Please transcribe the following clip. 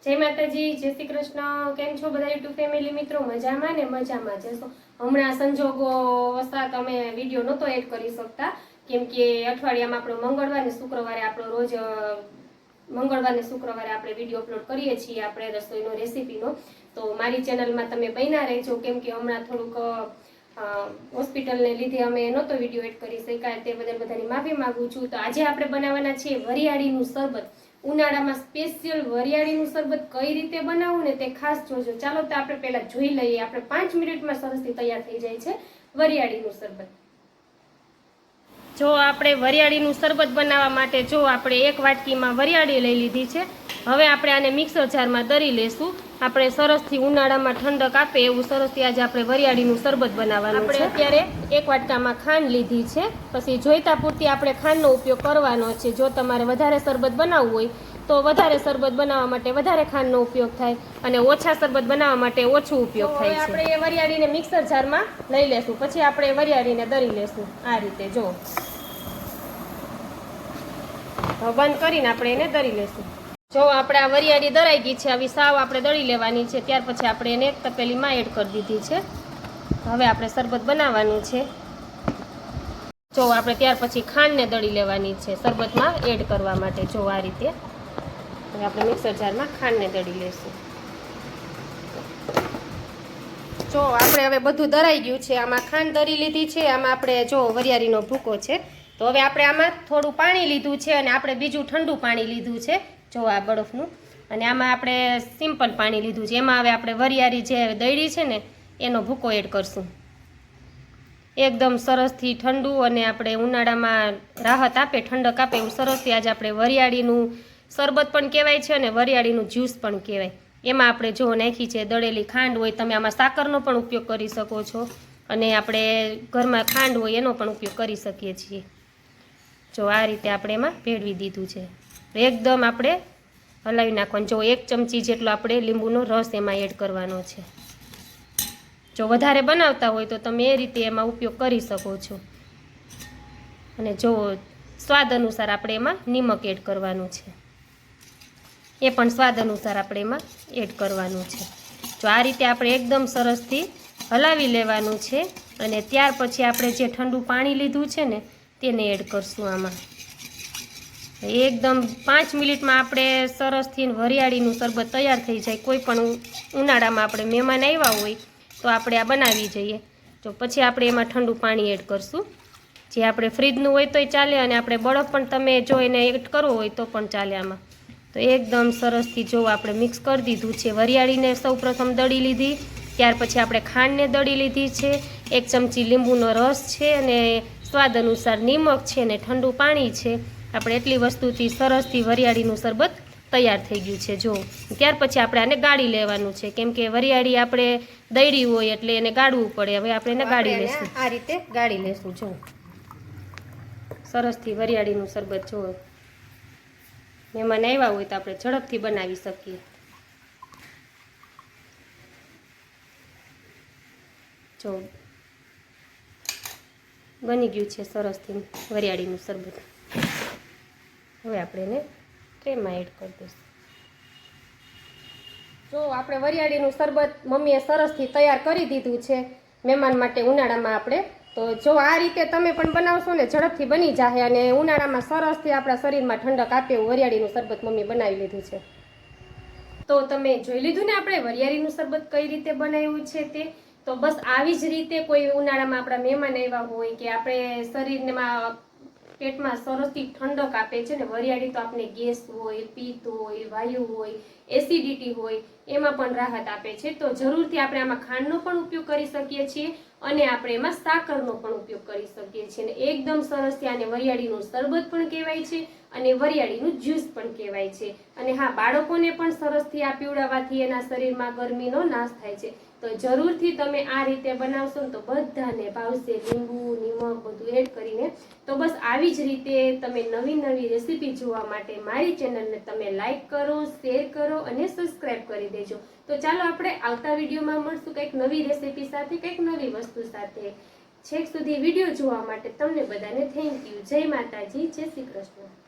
जय माताजी, जय श्री कृष्ण। केम छो बधा यूट्यूब फेमिली मित्रों? मजामां ने मजामां जशो। हमणां संजोगो वसात अमे विडियो नतो एड करी सकता केम के अठवाडियामां आपणो मंगळवार ने शुक्रवारे आपणो रोज मंगळवार ने शुक्रवारे आपणे विडियो अपलोड करीए छीए आपणे रसोईनो रेसिपीनो। तो मारी चेनलमां तमे बन्या रहेजो केम के हमणां थोडुंक होस्पिटल ने लीधे अमे नतो विडियो एड करी शक्या ते बदल बधानी माफी मागुं छुं। तो आजे आपणे बनाववाना छीए वरियाळीनुं शरबत। उनाळामां स्पेशियल वरियाळीनुं शरबत कई रीते बनावવું ને તે ખાસ જોજો। ચાલો તો આપણે પહેલા જોઈ લઈએ। આપણે 5 મિનિટમાં સરસથી તૈયાર થઈ જાય છે વરિયાળીનું શરબત। જો આપણે વરિયાળીનું શરબત બનાવવા માટે જો આપણે એક વાટકીમાં વરિયાળી લઈ લીધી છે। હવે આપણે આને મિક્સર જારમાં દરી લેશું। આપણે સરસથી ઉનાળામાં ઠંડક આપે એવું સરસથી આજે આપણે વરિયાળીનું શરબત બનાવવાનું છે। આપણે અત્યારે એક વાટકામાં ખાંડ લીધી છે, પછી જોઈતા પૂરતી આપણે ખાંડનો ઉપયોગ કરવાનો છે। જો તમારે વધારે શરબત બનાવવું હોય તો વધારે શરબત બનાવવા માટે વધારે ખાંડનો ઉપયોગ થાય અને ઓછા શરબત બનાવવા માટે ઓછો ઉપયોગ થાય છે। આપણે એ વરિયાળીને મિક્સર જારમાં લઈ લેશું, પછી આપણે વરિયાળીને દરી લેશું આ રીતે। જો બંધ કરીને આપણે એને દરી લેશું। જો આપણે આ વરિયાળી દરાઈ ગઈ છે, આવી સાવ આપણે દળી લેવાની છે। ત્યાર પછી આપણે એને એક તપેલીમાં એડ કરી દીધી છે। હવે આપણે શરબત બનાવવાનું છે। જો આપણે ત્યાર પછી ખાંડને દળી લેવાની છે શરબતમાં એડ કરવા માટે। જો આ રીતે હવે આપણે મિક્સર જારમાં ખાંડને દળી લેશું। જો આપણે હવે બધું દરાઈ ગયું છે, આમાં ખાંડ દરી લીધી છે, આમાં આપણે જો વરિયાળીનો ભૂકો છે। તો હવે આપણે આમાં થોડું પાણી લીધું છે અને આપણે બીજું ઠંડુ પાણી લીધું છે, જો આ બરફનું, અને આમાં આપણે સિમ્પલ પાણી લીધું છે। એમાં હવે આપણે વરિયાળી જે દળી છે ને એનો ભૂકો એડ કરશું। એકદમ સરસથી ઠંડુ અને આપણે ઉનાળામાં રાહત આપે, ઠંડક આપે એવું સરસથી આજે આપણે વરિયાળીનું શરબત પણ કહેવાય છે અને વરિયાળીનું જ્યુસ પણ કહેવાય। એમાં આપણે જો નાખી છે દળેલી ખાંડ હોય, તમે આમાં સાકરનો પણ ઉપયોગ કરી શકો છો અને આપણે ઘરમાં ખાંડ હોય એનો પણ ઉપયોગ કરી શકીએ છીએ। જો આ રીતે આપણે એમાં ભેળવી દીધું છે। એકદમ આપણે હલાવી નાખવાનું। જો 1 ચમચી જેટલો આપણે લીંબુનો રસ એમાં એડ કરવાનો છે। જો વધારે બનાવતા હોય તો તમે એ રીતે એમાં ઉપયોગ કરી શકો છો। અને જો સ્વાદ અનુસાર આપણે એમાં નિમક એડ કરવાનું છે, એ પણ સ્વાદ અનુસાર આપણે એમાં એડ કરવાનું છે। જો આ રીતે આપણે એકદમ સરસથી હલાવી લેવાનું છે અને ત્યાર પછી આપણે જે ઠંડુ પાણી લીધું છે ને તેને એડ કરશું આમાં। એકદમ 5 મિનિટમાં આપણે સરસથી વરિયાળીનું શરબત તૈયાર થઈ જાય। કોઈ પણ ઉનાળામાં આપણે મહેમાન આવ્યા હોય તો આપણે આ બનાવી જઈએ। તો પછી આપણે એમાં ઠંડુ પાણી એડ કરશું, જે આપણે ફ્રીજનું હોય તોય ચાલે અને આપણે બરફ પણ તમે જો એને એડ કરવો હોય તો પણ ચાલે આમાં। તો એકદમ સરસથી જો આપણે મિક્સ કરી દીધું છે। વરિયાળીને સૌપ્રથમ દળી લીધી, ત્યાર પછી આપણે ખાંડને દળી લીધી છે, 1 ચમચી લીંબુનો રસ છે અને સ્વાદ અનુસાર નિમક છે અને ઠંડુ પાણી છે। આપણે એટલી વસ્તુથી સરસથી વરિયાળીનું શરબત તૈયાર થઈ ગયું છે। જો ત્યાર પછી આપણે આને ગાળી લેવાનું છે, કેમ કે વરિયાળી આપણે દળી હોય એટલે એને ગાળવું પડે। હવે આપણે એને ગાળી લેશું, આ રીતે ગાળી લેશું। જો સરસથી વરિયાળીનું શરબત જો મહેમાન આવ્યા હોય તો આપણે ઝડપથી બનાવી શકીએ। જો બની ગયું છે સરસથી વરિયાળીનું શરબત। હવે આપણે એને ટ્રેમાં એડ કરી દઈશું। જો આપણે વરિયાળીનું શરબત મમ્મીએ સરસથી તૈયાર કરી દીધું છે મહેમાન માટે ઉનાળામાં આપણે। તો જો આ રીતે તમે પણ બનાવશો ને ઝડપથી બની જાય અને ઉનાળામાં સરસથી આપણા શરીરમાં ઠંડક આપે એવું વરિયાળીનું શરબત મમ્મી બનાવી લીધું છે। તો તમે જોઈ લીધું ને આપણે વરિયાળીનું શરબત કઈ રીતે બનાવ્યું છે તે। તો બસ આવી જ રીતે કોઈ ઉનાળામાં આપણા મહેમાન આવ્યા હોય કે આપણે શરીરમાં પેટમાં સરસથી ઠંડક આપે છે ને। વરિયાળી તો આપણે ગેસ હોય, પિત્ત હોય, વાયુ હોય, એસિડિટી હોય એમાં પણ રાહત આપે છે। તો જરૂરથી આપણે આમાં ખાંડનો પણ ઉપયોગ કરી શકીએ છીએ અને આપણે એમાં સાકરનો પણ ઉપયોગ કરી શકીએ છીએ અને એકદમ સરસથી આને વરિયાળીનું શરબત પણ કહેવાય છે અને વરિયાળીનું જ્યુસ પણ કહેવાય છે। અને હા, બાળકોને પણ સરસથી આ પીવડાવવાથી એના શરીરમાં ગરમીનો નાશ થાય છે। તો જરૂરથી તમે આ રીતે બનાવશો ને તો બધાને ભાવશે, લીંબુ નિમક બધું એડ કરીને। તો બસ આવી જ રીતે તમે નવી નવી રેસીપી જોવા માટે મારી ચેનલને તમે લાઈક કરો, શેર કરો અને સબસ્ક્રાઈબ કરી દેજો। તો ચાલો આપણે આવતા વિડીયોમાં મળશું કંઈક નવી રેસીપી સાથે, કંઈક નવી વસ્તુ સાથે। છેક સુધી વિડીયો જોવા માટે તમને બધાને થેન્ક યુ। જય માતાજી, જય શ્રી કૃષ્ણ।